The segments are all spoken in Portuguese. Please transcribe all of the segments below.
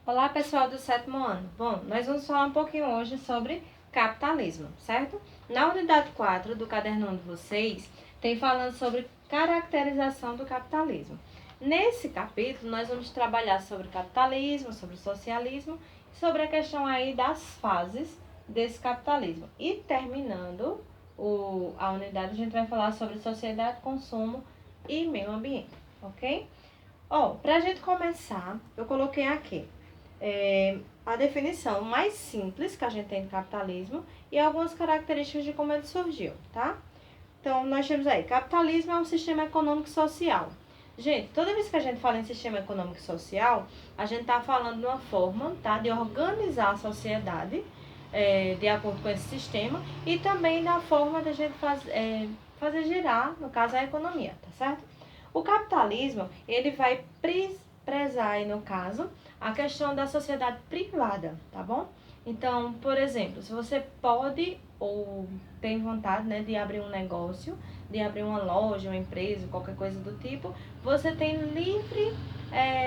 Olá, pessoal do sétimo ano. Bom, nós vamos falar um pouquinho hoje sobre capitalismo, certo? Na unidade 4 do caderno 1 de vocês, tem falando sobre caracterização do capitalismo. Nesse capítulo, nós vamos trabalhar sobre capitalismo, sobre socialismo, sobre a questão aí das fases desse capitalismo. E terminando a unidade, a gente vai falar sobre sociedade, consumo e meio ambiente, ok? Para a gente começar, eu coloquei aqui a definição mais simples que a gente tem de capitalismo e algumas características de como ele surgiu, tá? Então, nós temos aí, capitalismo é um sistema econômico social. Gente, toda vez que a gente fala em sistema econômico social, a gente está falando de uma forma, tá, de organizar a sociedade de acordo com esse sistema e também da forma de a gente fazer girar, no caso, a economia, tá certo? O capitalismo, ele vai prezar aí, no caso, a questão da sociedade privada, tá bom? Então, por exemplo, se você pode ou tem vontade, né, de abrir um negócio, de abrir uma loja, uma empresa, qualquer coisa do tipo, você tem livre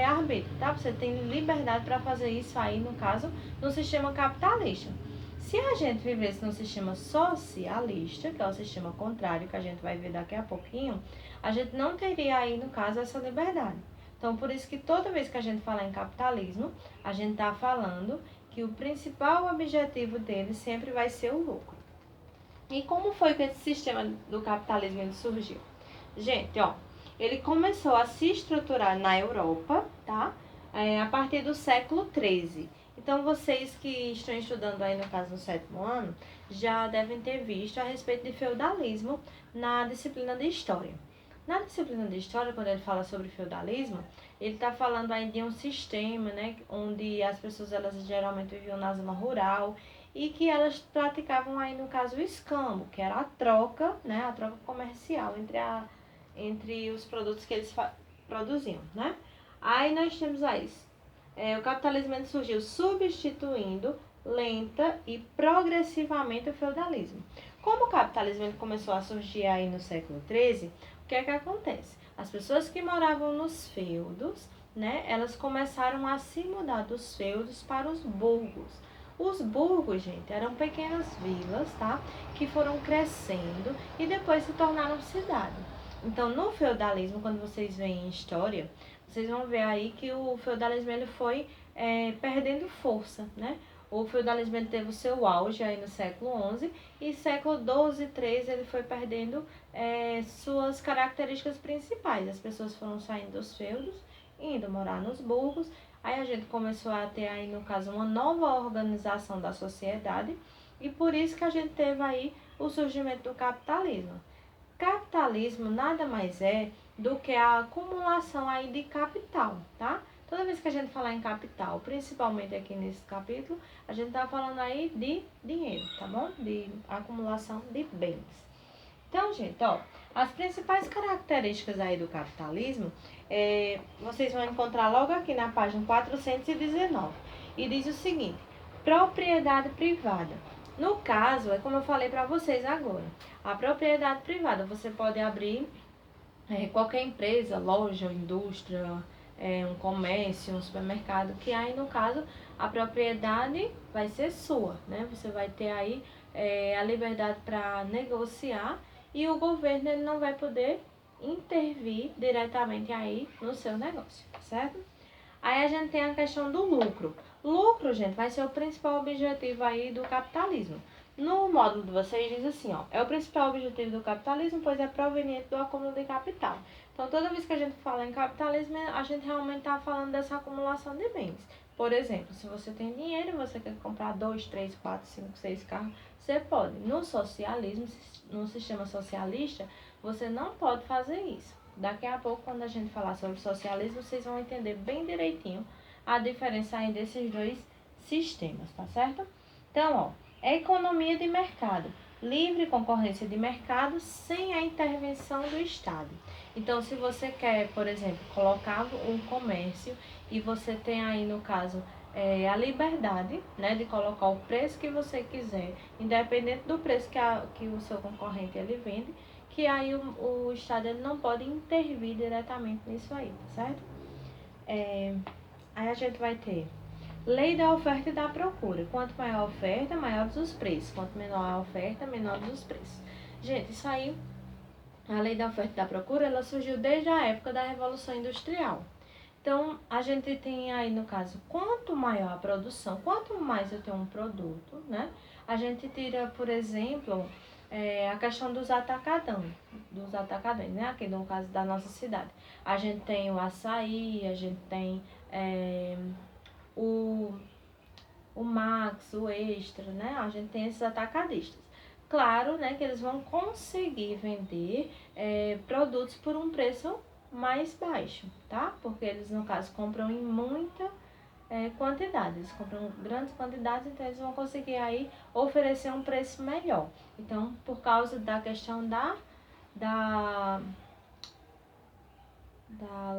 arbítrio, tá? Você tem liberdade para fazer isso aí, no caso, no sistema capitalista. Se a gente vivesse num sistema socialista, que é o sistema contrário, que a gente vai ver daqui a pouquinho, a gente não teria aí, no caso, essa liberdade. Então, por isso que toda vez que a gente fala em capitalismo, a gente está falando que o principal objetivo dele sempre vai ser o lucro. E como foi que esse sistema do capitalismo ele surgiu? Gente, ele começou a se estruturar na Europa, tá? A partir do século XIII. Então, vocês que estão estudando aí, no caso, no sétimo ano, já devem ter visto a respeito de feudalismo na disciplina de História. Na disciplina de História, quando ele fala sobre feudalismo, ele está falando aí de um sistema, né, onde as pessoas elas geralmente viviam na zona rural e que elas praticavam aí, no caso, o escambo, que era a troca, né, a troca comercial entre os produtos que eles produziam, né? Aí nós temos aí, o capitalismo surgiu substituindo lenta e progressivamente o feudalismo. Como o capitalismo ele começou a surgir aí no século XIII, o que é que acontece? As pessoas que moravam nos feudos, né, elas começaram a se mudar dos feudos para os burgos. Os burgos, gente, eram pequenas vilas, tá? Que foram crescendo e depois se tornaram cidade. Então, no feudalismo, quando vocês veem em história, vocês vão ver aí que o feudalismo ele foi perdendo força, né? O feudalismo ele teve o seu auge aí no século XI e século XII e XIII ele foi perdendo suas características principais. As pessoas foram saindo dos feudos, indo morar nos burgos. Aí a gente começou a ter aí, no caso, uma nova organização da sociedade e por isso que a gente teve aí o surgimento do capitalismo. Capitalismo nada mais é do que a acumulação aí de capital, tá? Toda vez que a gente falar em capital, principalmente aqui nesse capítulo, a gente tá falando aí de dinheiro, tá bom? De acumulação de bens. Então, gente, as principais características aí do capitalismo, vocês vão encontrar logo aqui na página 419. E diz o seguinte: propriedade privada. No caso, é como eu falei para vocês agora, a propriedade privada, você pode abrir qualquer empresa, loja, indústria, um comércio, um supermercado, que aí no caso a propriedade vai ser sua, né? Você vai ter aí a liberdade para negociar e o governo ele não vai poder intervir diretamente aí no seu negócio, certo? Aí a gente tem a questão do lucro. Lucro, gente, vai ser o principal objetivo aí do capitalismo. No módulo de vocês diz assim, é o principal objetivo do capitalismo, pois é proveniente do acúmulo de capital. Então, toda vez que a gente fala em capitalismo, a gente realmente está falando dessa acumulação de bens. Por exemplo, se você tem dinheiro e você quer comprar 2, 3, 4, 5, 6 carros, você pode. No socialismo, no sistema socialista, você não pode fazer isso. Daqui a pouco, quando a gente falar sobre socialismo, vocês vão entender bem direitinho a diferença aí desses dois sistemas, tá certo? Então, economia de mercado. Livre concorrência de mercado sem a intervenção do Estado. Então, se você quer, por exemplo, colocar um comércio e você tem aí, no caso, a liberdade, né, de colocar o preço que você quiser, independente do preço que o seu concorrente ele vende, que aí o Estado ele não pode intervir diretamente nisso aí, tá certo? Aí a gente vai ter Lei da oferta e da procura. Quanto maior a oferta, maiores os preços. Quanto menor a oferta, menores os preços. Gente, isso aí, a lei da oferta e da procura, ela surgiu desde a época da Revolução Industrial. Então, a gente tem aí, no caso, quanto maior a produção, quanto mais eu tenho um produto, né? A gente tira, por exemplo, a questão dos atacadões, né? Aqui no caso da nossa cidade. A gente tem o açaí, a gente tem o, o Max, o Extra, né? A gente tem esses atacadistas. Claro, né, que eles vão conseguir vender produtos por um preço mais baixo, tá? Porque eles, no caso, compram em muita quantidade. Eles compram grandes quantidades, então eles vão conseguir aí oferecer um preço melhor. Então, por causa da questão da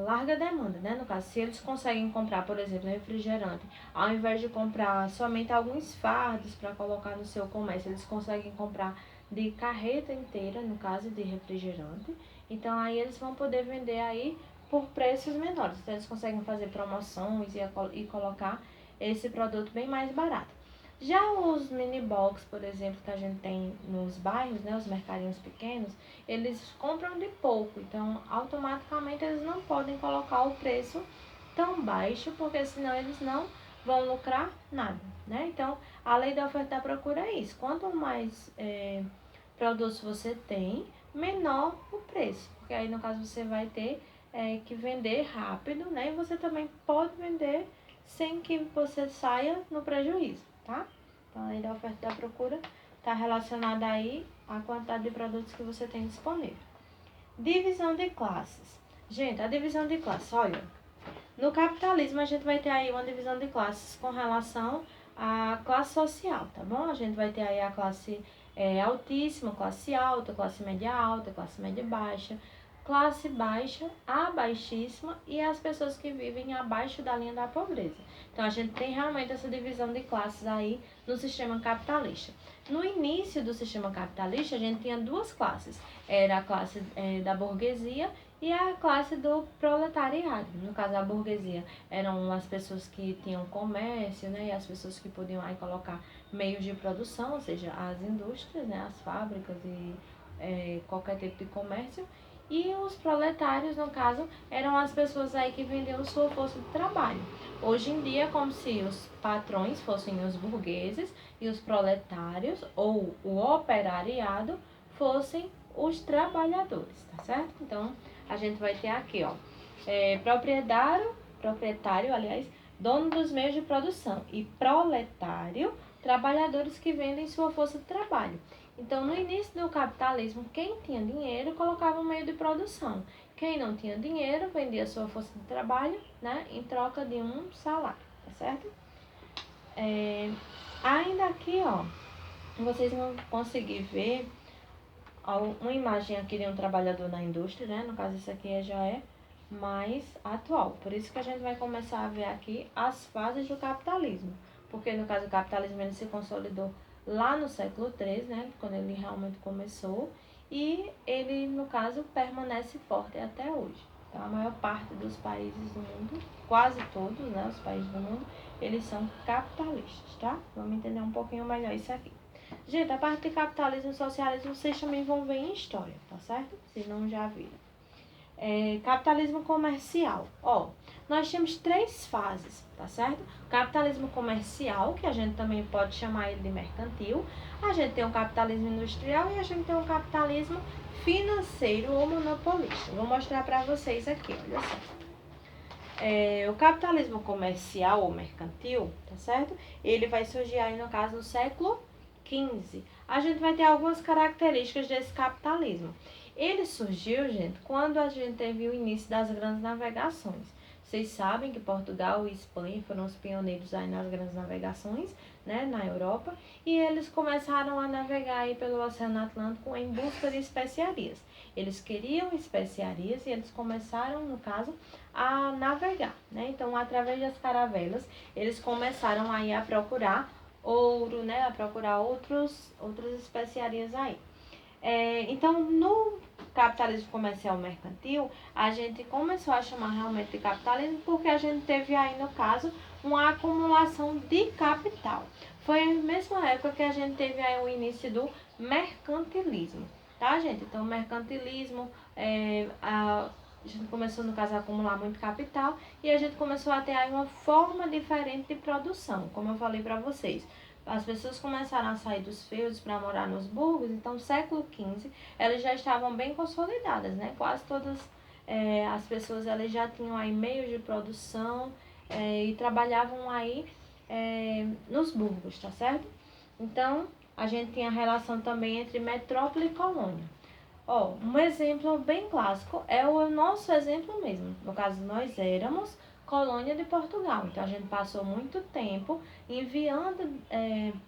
larga demanda, né? No caso, se eles conseguem comprar, por exemplo, refrigerante, ao invés de comprar somente alguns fardos para colocar no seu comércio, eles conseguem comprar de carreta inteira, no caso de refrigerante. Então, aí eles vão poder vender aí por preços menores. Então, eles conseguem fazer promoções e colocar esse produto bem mais barato. Já os mini box, por exemplo, que a gente tem nos bairros, né, os mercadinhos pequenos, eles compram de pouco, então automaticamente eles não podem colocar o preço tão baixo, porque senão eles não vão lucrar nada, né? Então, a lei da oferta e da procura é isso. Quanto mais produtos você tem, menor o preço, porque aí no caso você vai ter que vender rápido, né? E você também pode vender sem que você saia no prejuízo, tá? Então, a lei da oferta e da procura está relacionada aí à quantidade de produtos que você tem disponível. Divisão de classes. Gente, a divisão de classes, olha, no capitalismo a gente vai ter aí uma divisão de classes com relação à classe social, tá bom? A gente vai ter aí a classe altíssima, classe alta, classe média baixa, classe baixa, a baixíssima e as pessoas que vivem abaixo da linha da pobreza. Então, a gente tem realmente essa divisão de classes aí no sistema capitalista. No início do sistema capitalista, a gente tinha duas classes. Era a classe da burguesia e a classe do proletariado. No caso, a burguesia eram as pessoas que tinham comércio, né? E as pessoas que podiam aí colocar meios de produção, ou seja, as indústrias, né? As fábricas e qualquer tipo de comércio. E os proletários, no caso, eram as pessoas aí que vendiam sua força de trabalho. Hoje em dia é como se os patrões fossem os burgueses e os proletários, ou o operariado, fossem os trabalhadores, tá certo? Então, a gente vai ter aqui, ó, proprietário, aliás, dono dos meios de produção, e proletário, trabalhadores que vendem sua força de trabalho. Então, no início do capitalismo, quem tinha dinheiro colocava um meio de produção. Quem não tinha dinheiro vendia sua força de trabalho, né, em troca de um salário, tá certo? Ainda aqui, ó, vocês vão conseguir ver uma imagem aqui de um trabalhador na indústria, né? No caso, isso aqui já é mais atual. Por isso que a gente vai começar a ver aqui as fases do capitalismo. Porque, no caso, o capitalismo ele se consolidou lá no século XIII, né? Quando ele realmente começou. E ele, no caso, permanece forte até hoje. Então, a maior parte dos países do mundo, quase todos, né? Os países do mundo, eles são capitalistas, tá? Vamos entender um pouquinho melhor isso aqui. Gente, a parte de capitalismo e socialismo vocês também vão ver em história, tá certo? Se não já viram. Capitalismo comercial. Ó, nós temos três fases, tá certo? Capitalismo comercial, que a gente também pode chamar ele de mercantil. A gente tem um capitalismo industrial e a gente tem um capitalismo financeiro ou monopolista. Vou mostrar para vocês aqui, olha só. O capitalismo comercial ou mercantil, tá certo? Ele vai surgir aí no caso do século XV. A gente vai ter algumas características desse capitalismo. Ele surgiu, gente, quando a gente teve o início das grandes navegações. Vocês sabem que Portugal e Espanha foram os pioneiros aí nas grandes navegações, né, na Europa, e eles começaram a navegar aí pelo Oceano Atlântico em busca de especiarias. Eles queriam especiarias e eles começaram, no caso, a navegar, né? Então, através das caravelas, eles começaram aí a procurar ouro, né? A procurar outras especiarias aí. Então, no capitalismo comercial mercantil, a gente começou a chamar realmente de capitalismo porque a gente teve aí, no caso, uma acumulação de capital. Foi a mesma época que a gente teve aí o início do mercantilismo, tá, gente? Então, o mercantilismo, a gente começou, no caso, a acumular muito capital e a gente começou a ter aí uma forma diferente de produção, como eu falei para vocês. As pessoas começaram a sair dos feudos para morar nos burgos, então, no século XV, elas já estavam bem consolidadas, né? Quase todas as pessoas elas já tinham aí meios de produção e trabalhavam aí nos burgos, tá certo? Então, a gente tinha a relação também entre metrópole e colônia. Ó, um exemplo bem clássico é o nosso exemplo mesmo. No caso, nós éramos colônia de Portugal. Então, a gente passou muito tempo enviando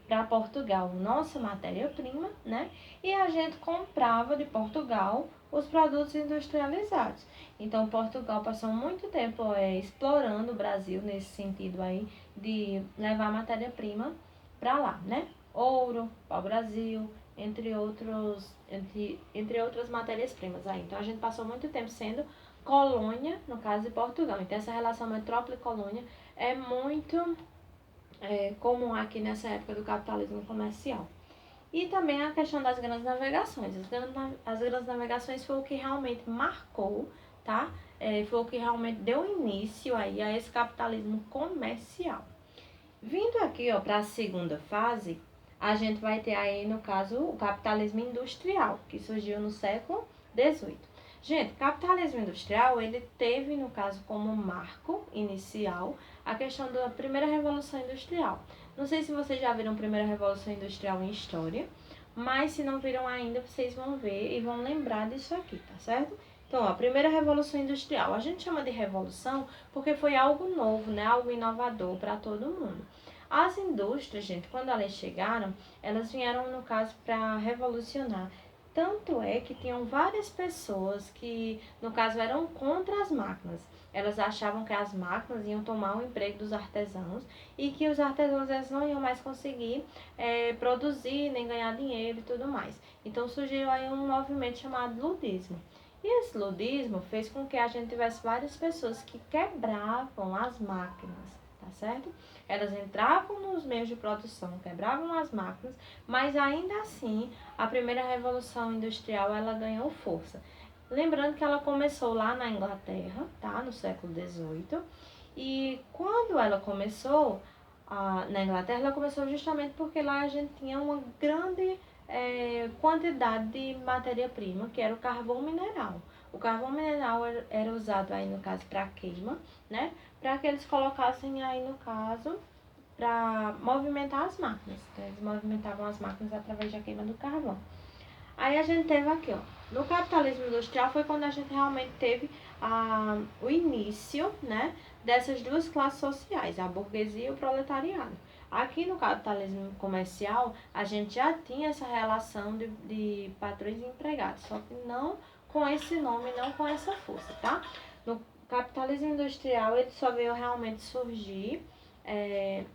para Portugal nossa matéria-prima, né? E a gente comprava de Portugal os produtos industrializados. Então, Portugal passou muito tempo explorando o Brasil nesse sentido aí de levar matéria-prima para lá, né? Ouro para o Brasil, entre outras matérias-primas aí. Então, a gente passou muito tempo sendo colônia, no caso de Portugal. Então, essa relação metrópole e colônia é muito comum aqui nessa época do capitalismo comercial. E também a questão das grandes navegações. As grandes navegações foi o que realmente marcou, tá? Foi o que realmente deu início aí a esse capitalismo comercial. Vindo aqui, ó, para a segunda fase, a gente vai ter aí, no caso, o capitalismo industrial, que surgiu no século XVIII. Gente, o capitalismo industrial, ele teve, no caso, como marco inicial a questão da primeira revolução industrial. Não sei se vocês já viram a primeira revolução industrial em história, mas se não viram ainda, vocês vão ver e vão lembrar disso aqui, tá certo? Então, ó, a primeira revolução industrial, a gente chama de revolução porque foi algo novo, né? Algo inovador para todo mundo. As indústrias, gente, quando elas chegaram, elas vieram, no caso, para revolucionar. Tanto é que tinham várias pessoas que, no caso, eram contra as máquinas. Elas achavam que as máquinas iam tomar o emprego dos artesãos e que os artesãos eles não iam mais conseguir produzir, nem ganhar dinheiro e tudo mais. Então surgiu aí um movimento chamado ludismo. E esse ludismo fez com que a gente tivesse várias pessoas que quebravam as máquinas, tá certo? Elas entravam nos meios de produção, quebravam as máquinas, mas ainda assim a primeira revolução industrial ela ganhou força. Lembrando que ela começou lá na Inglaterra, tá? No século XVIII. E quando ela começou na Inglaterra, ela começou justamente porque lá a gente tinha uma grande quantidade de matéria-prima, que era o carvão mineral. O carvão mineral era usado aí, no caso, para queima, né? Para que eles colocassem aí, no caso, para movimentar as máquinas. Então, eles movimentavam as máquinas através da queima do carvão. Aí a gente teve aqui, ó, no capitalismo industrial foi quando a gente realmente teve o início, né, dessas duas classes sociais, a burguesia e o proletariado. Aqui no capitalismo comercial, a gente já tinha essa relação de patrões e empregados, só que não com esse nome, não com essa força, tá? No capitalismo industrial, ele só veio realmente surgir,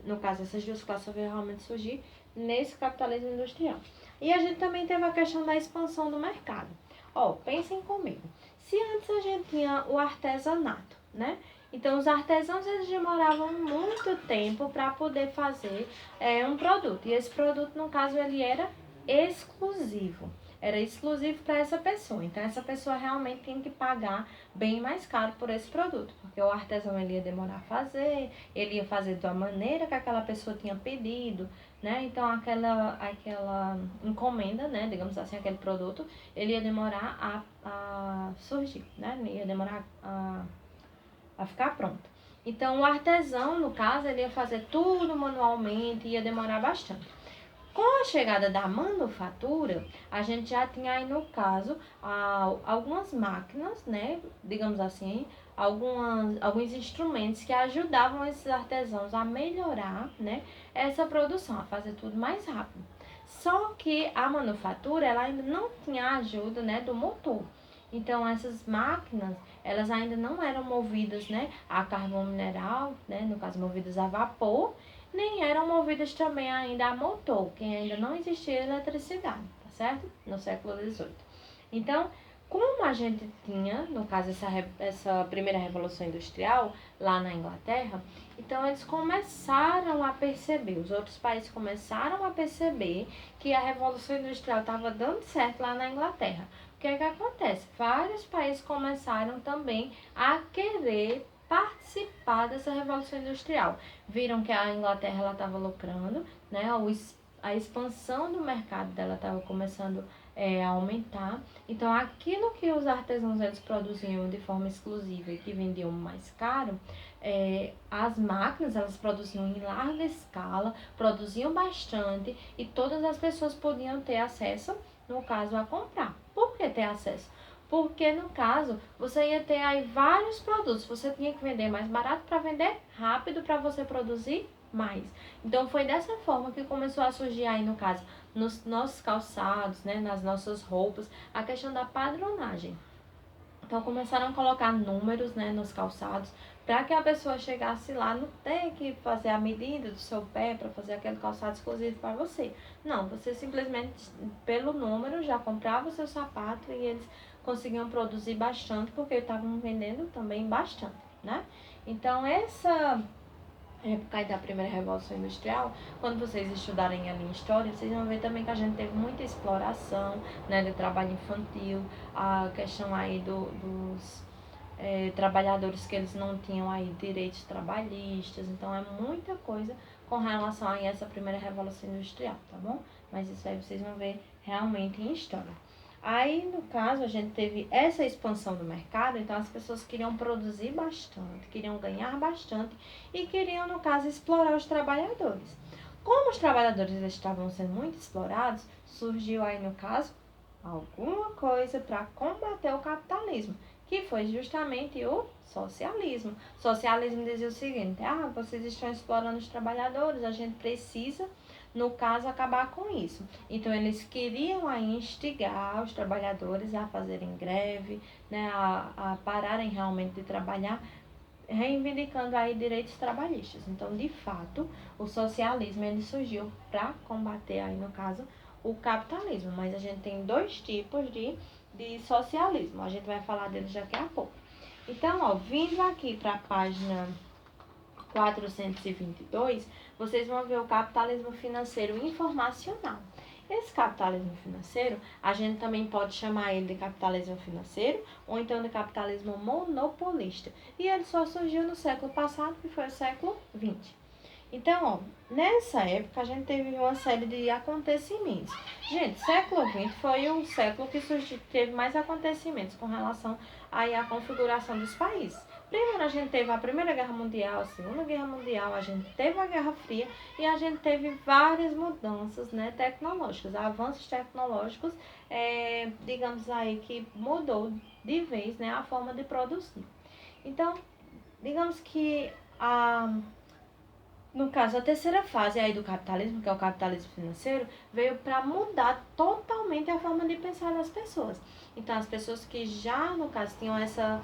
no caso, essas duas classes só veio realmente surgir nesse capitalismo industrial. E a gente também teve a questão da expansão do mercado. Ó, pensem comigo. Se antes a gente tinha o artesanato, né? Então, os artesãos, eles demoravam muito tempo para poder fazer um produto. E esse produto, no caso, ele era exclusivo. Era exclusivo para essa pessoa. Então, essa pessoa realmente tinha que pagar bem mais caro por esse produto. Porque o artesão, ele ia demorar a fazer, ele ia fazer da maneira que aquela pessoa tinha pedido, né? Então, aquela encomenda, né? Digamos assim, aquele produto, ele ia demorar a surgir, né? Ia demorar a ficar pronto. Então, o artesão, no caso, ele ia fazer tudo manualmente, ia demorar bastante. Com a chegada da manufatura, a gente já tinha aí, no caso, algumas máquinas, né, digamos assim, alguns instrumentos que ajudavam esses artesãos a melhorar, né, essa produção, a fazer tudo mais rápido. Só que a manufatura, ela ainda não tinha a ajuda, né, do motor. Então, essas máquinas, elas ainda não eram movidas, né, a carvão mineral, né, no caso, movidas a vapor, nem eram movidas também ainda a motor, que ainda não existia eletricidade, tá certo? No século XVIII. Então, Como a gente tinha, no caso, essa primeira Revolução Industrial lá na Inglaterra, então eles começaram a perceber, os outros países começaram a perceber que a Revolução Industrial estava dando certo lá na Inglaterra. O que é que acontece? Vários países começaram também a querer participar dessa Revolução Industrial. Viram que a Inglaterra estava lucrando, né? A expansão do mercado dela estava começando a aumentar. Então, aquilo que os artesãos eles produziam de forma exclusiva e que vendiam mais caro, as máquinas elas produziam em larga escala, produziam bastante e todas as pessoas podiam ter acesso, no caso, a comprar. Por que ter acesso? Porque, no caso, você ia ter aí vários produtos, você tinha que vender mais barato para vender rápido para você produzir mais. Então, foi dessa forma que começou a surgir aí, no caso, nos nossos calçados, né, nas nossas roupas, a questão da padronagem. Então começaram a colocar números, né, nos calçados, para que a pessoa chegasse lá, não tem que fazer a medida do seu pé para fazer aquele calçado exclusivo para você. Não, você simplesmente, pelo número, já comprava o seu sapato e eles conseguiam produzir bastante, porque estavam vendendo também bastante, né? Então essa época aí da primeira Revolução Industrial, quando vocês estudarem ali em História, vocês vão ver também que a gente teve muita exploração, né, de trabalho infantil, a questão aí dos trabalhadores que eles não tinham aí direitos trabalhistas, então é muita coisa com relação a essa primeira Revolução Industrial, tá bom? Mas isso aí vocês vão ver realmente em História. Aí, no caso, a gente teve essa expansão do mercado, então as pessoas queriam produzir bastante, queriam ganhar bastante e queriam, no caso, explorar os trabalhadores. Como os trabalhadores estavam sendo muito explorados, surgiu aí, no caso, alguma coisa para combater o capitalismo, que foi justamente o socialismo. O socialismo dizia o seguinte: vocês estão explorando os trabalhadores, a gente precisa, no caso, acabar com isso. Então, eles queriam aí instigar os trabalhadores a fazerem greve, né, a pararem realmente de trabalhar, reivindicando aí direitos trabalhistas. Então, de fato, o socialismo ele surgiu para combater aí, no caso, o capitalismo. Mas a gente tem dois tipos de socialismo. A gente vai falar deles daqui a pouco. Então, ó, vindo aqui para a página 422, vocês vão ver o capitalismo financeiro informacional. Esse capitalismo financeiro, a gente também pode chamar ele de capitalismo financeiro ou então de capitalismo monopolista. E ele só surgiu no século passado, que foi o século XX. Então, ó, nessa época a gente teve uma série de acontecimentos. Gente, século XX foi o século que teve mais acontecimentos com relação aí à configuração dos países. Primeiro a gente teve a Primeira Guerra Mundial, a Segunda Guerra Mundial, a gente teve a Guerra Fria e a gente teve várias mudanças, né, tecnológicas, avanços tecnológicos, digamos aí, que mudou de vez, né, a forma de produzir. Então, digamos que no caso, a terceira fase aí do capitalismo, que é o capitalismo financeiro, veio para mudar totalmente a forma de pensar das pessoas. Então, as pessoas que já, no caso, tinham essa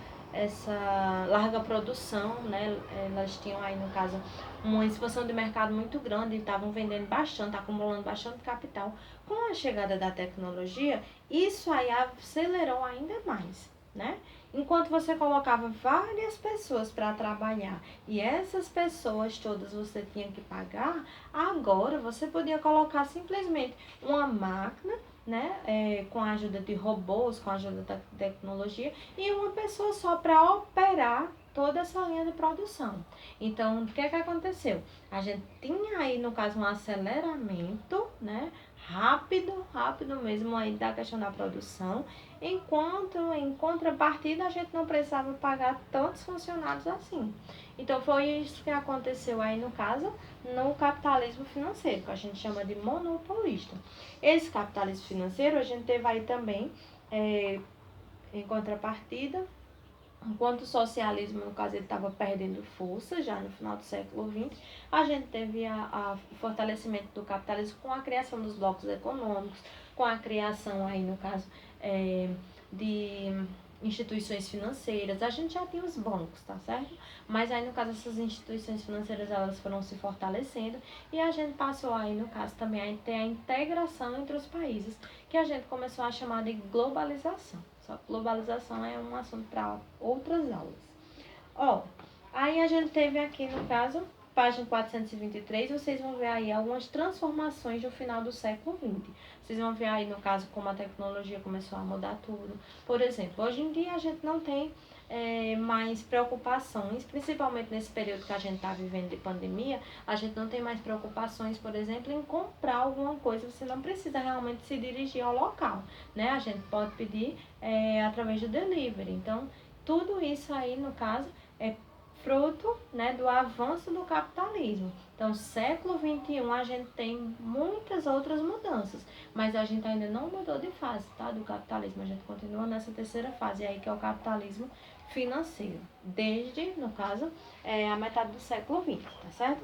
larga produção, né, elas tinham aí, no caso, uma expansão de mercado muito grande, estavam vendendo bastante, acumulando bastante capital. Com a chegada da tecnologia, isso aí acelerou ainda mais, né? Enquanto você colocava várias pessoas para trabalhar e essas pessoas todas você tinha que pagar, agora você podia colocar simplesmente uma máquina, né, com a ajuda de robôs, com a ajuda da tecnologia, e uma pessoa só para operar toda essa linha de produção. Então, o que é que aconteceu? A gente tinha aí, no caso, um aceleramento, né, rápido mesmo aí da questão da produção, enquanto em contrapartida a gente não precisava pagar tantos funcionários assim. Então foi isso que aconteceu aí no caso no capitalismo financeiro, que a gente chama de monopolista. Esse capitalismo financeiro a gente teve aí também em contrapartida. Enquanto o socialismo, no caso, ele estava perdendo força já no final do século XX, a gente teve o fortalecimento do capitalismo com a criação dos blocos econômicos, com a criação aí, no caso, de instituições financeiras. A gente já tinha os bancos, tá certo? Mas aí, no caso, essas instituições financeiras, elas foram se fortalecendo e a gente passou aí, no caso, também a ter a integração entre os países, que a gente começou a chamar de globalização. Só Globalização é um assunto para outras aulas. Ó, aí a gente teve aqui, no caso, página 423, vocês vão ver aí algumas transformações do final do século XX. Vocês vão ver aí, no caso, como a tecnologia começou a mudar tudo. Por exemplo, hoje em dia a gente não tem mais preocupações, principalmente nesse período que a gente está vivendo de pandemia, a gente não tem mais preocupações, por exemplo, em comprar alguma coisa, você não precisa realmente se dirigir ao local, né? A gente pode pedir através do delivery. Então, tudo isso aí, no caso, é fruto, né, do avanço do capitalismo. Então, século XXI, a gente tem muitas outras mudanças, mas a gente ainda não mudou de fase, tá, do capitalismo. A gente continua nessa terceira fase aí, que é o capitalismo financeiro, desde, no caso, a metade do século XX, tá certo?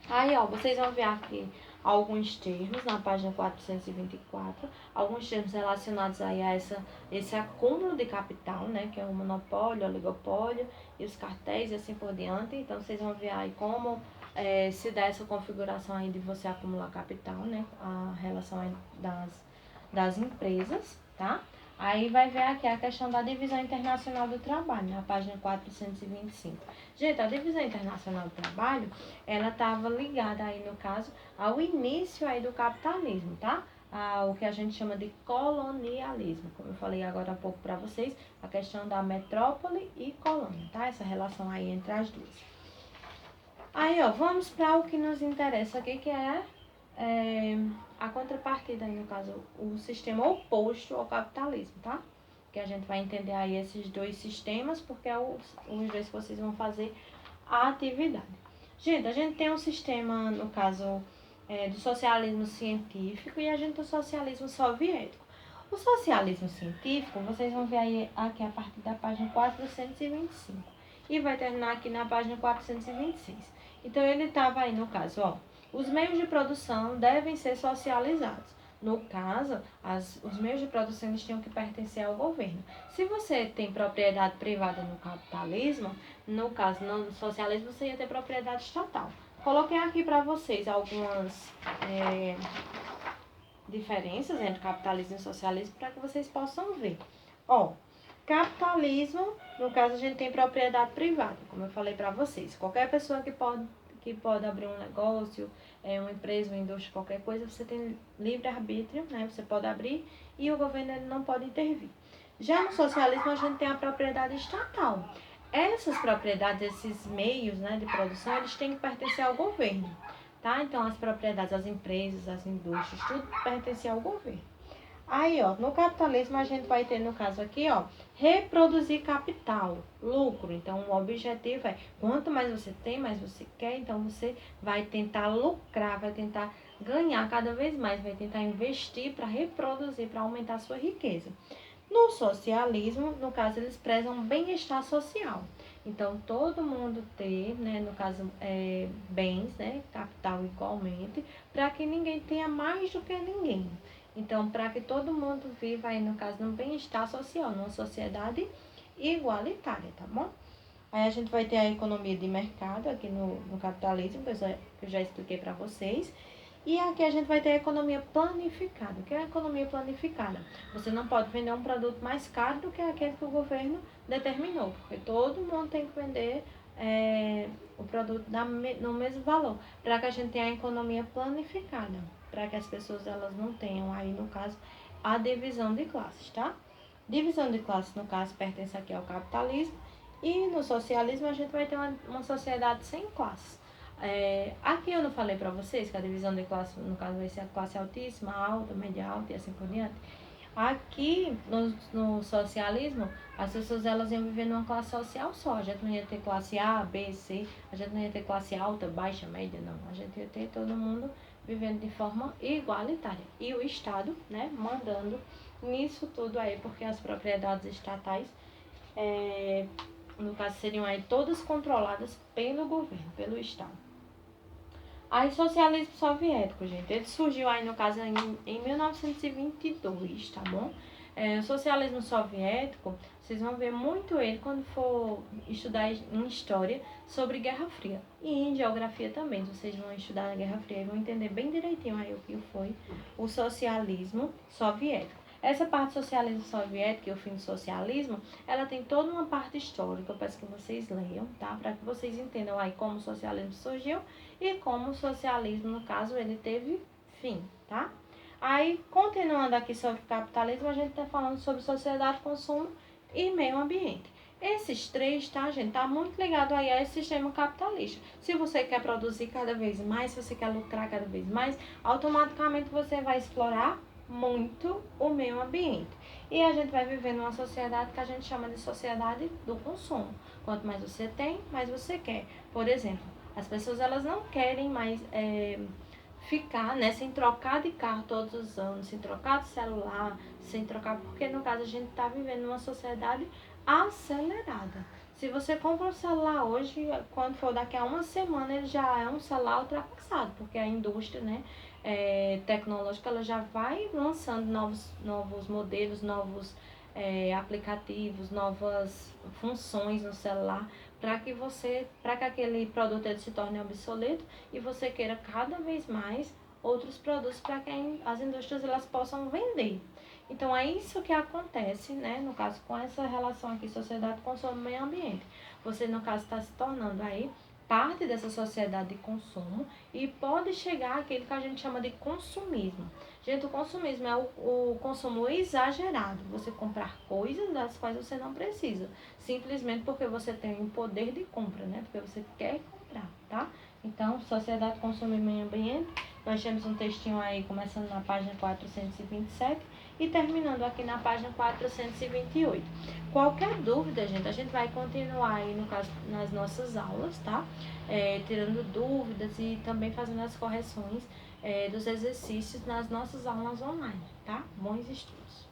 Aí, ó, vocês vão ver aqui alguns termos na página 424, alguns termos relacionados aí a esse acúmulo de capital, né, que é o monopólio, o oligopólio e os cartéis e assim por diante. Então, vocês vão ver aí como se dá essa configuração aí de você acumular capital, né, a relação aí das empresas, tá? Aí vai ver aqui a questão da divisão internacional do trabalho, na página 425. Gente, a divisão internacional do trabalho, ela estava ligada aí, no caso, ao início aí do capitalismo, tá? O que a gente chama de colonialismo, como eu falei agora há pouco para vocês, a questão da metrópole e colônia, tá? Essa relação aí entre as duas. Aí, ó, vamos para o que nos interessa aqui, que é a contrapartida, aí, no caso, o sistema oposto ao capitalismo, tá? Que a gente vai entender aí esses dois sistemas, porque é os dois que vocês vão fazer a atividade. Gente, a gente tem um sistema, no caso, do socialismo científico e a gente tem o socialismo soviético. O socialismo científico, vocês vão ver aí aqui a partir da página 425 e vai terminar aqui na página 426. Então, ele estava aí, no caso, ó, os meios de produção devem ser socializados. No caso, os meios de produção eles tinham que pertencer ao governo. Se você tem propriedade privada no capitalismo, no caso, no socialismo, você ia ter propriedade estatal. Coloquei aqui para vocês algumas diferenças entre capitalismo e socialismo para que vocês possam ver. Ó, capitalismo, no caso, a gente tem propriedade privada, como eu falei para vocês. Qualquer pessoa que pode abrir um negócio, uma empresa, uma indústria, qualquer coisa, você tem livre-arbítrio, né? Você pode abrir e o governo ele não pode intervir. Já no socialismo, a gente tem a propriedade estatal. Essas propriedades, esses meios, né, de produção, eles têm que pertencer ao governo, tá? Então, as propriedades, as empresas, as indústrias, tudo pertence ao governo. Aí, ó, no capitalismo a gente vai ter, no caso aqui, ó, reproduzir capital, lucro. Então, o objetivo é, quanto mais você tem, mais você quer, então você vai tentar lucrar, vai tentar ganhar cada vez mais, vai tentar investir para reproduzir, para aumentar a sua riqueza. No socialismo, no caso, eles prezam bem-estar social. Então, todo mundo ter, né, no caso, bens, né, capital igualmente, para que ninguém tenha mais do que ninguém. Então, para que todo mundo viva aí, no caso, no bem-estar social, numa sociedade igualitária, tá bom? Aí a gente vai ter a economia de mercado aqui no capitalismo, que eu já expliquei para vocês. E aqui a gente vai ter a economia planificada. O que é a economia planificada? Você não pode vender um produto mais caro do que aquele que o governo determinou, porque todo mundo tem que vender o produto no mesmo valor, para que a gente tenha a economia planificada, para que as pessoas elas não tenham aí, no caso, a divisão de classes, tá? Divisão de classes, no caso, pertence aqui ao capitalismo, e no socialismo a gente vai ter uma sociedade sem classes. Aqui eu não falei para vocês que a divisão de classe, no caso, vai ser a classe altíssima, alta, média alta e assim por diante. Aqui, no socialismo, as pessoas elas iam viver numa classe social só. A gente não ia ter classe A, B, C, a gente não ia ter classe alta, baixa, média, não. A gente ia ter todo mundo vivendo de forma igualitária. E o Estado, né, mandando nisso tudo aí, porque as propriedades estatais, no caso, seriam aí todas controladas pelo governo, pelo Estado. Aí, socialismo soviético, gente, ele surgiu aí, no caso, em 1922, tá bom? O socialismo soviético, vocês vão ver muito ele quando for estudar em história sobre Guerra Fria. E em geografia também, vocês vão estudar a Guerra Fria e vão entender bem direitinho aí o que foi o socialismo soviético. Essa parte do socialismo soviético e o fim do socialismo, ela tem toda uma parte histórica, eu peço que vocês leiam, tá? Para que vocês entendam aí como o socialismo surgiu e como o socialismo, no caso, ele teve fim, tá? Aí, continuando aqui sobre capitalismo, a gente está falando sobre sociedade, consumo e meio ambiente. Esses três, tá, gente, tá muito ligado aí a esse sistema capitalista. Se você quer produzir cada vez mais, se você quer lucrar cada vez mais, automaticamente você vai explorar muito o meio ambiente. E a gente vai viver numa sociedade que a gente chama de sociedade do consumo. Quanto mais você tem, mais você quer. Por exemplo, as pessoas elas não querem mais ficar, né, sem trocar de carro todos os anos, sem trocar de celular, sem trocar, porque no caso a gente está vivendo numa sociedade acelerada. Se você compra um celular hoje, quando for daqui a uma semana, ele já é um celular ultrapassado, porque a indústria, né, tecnológica, ela já vai lançando novos modelos, novos aplicativos, novas funções no celular, para que aquele produto ele se torne obsoleto e você queira cada vez mais outros produtos para que as indústrias elas possam vender. Então é isso que acontece, né? No caso, com essa relação aqui, sociedade, consumo e meio ambiente. Você, no caso, está se tornando aí parte dessa sociedade de consumo e pode chegar àquele que a gente chama de consumismo. Gente, o consumismo é o consumo exagerado. Você comprar coisas das quais você não precisa, simplesmente porque você tem um poder de compra, né? Porque você quer comprar, tá? Então, sociedade, consumo e meio ambiente. Nós temos um textinho aí começando na página 427 e terminando aqui na página 428. Qualquer dúvida, gente, a gente vai continuar aí, no caso, nas nossas aulas, tá? Tirando dúvidas e também fazendo as correções dos exercícios nas nossas aulas online, tá? Bons estudos!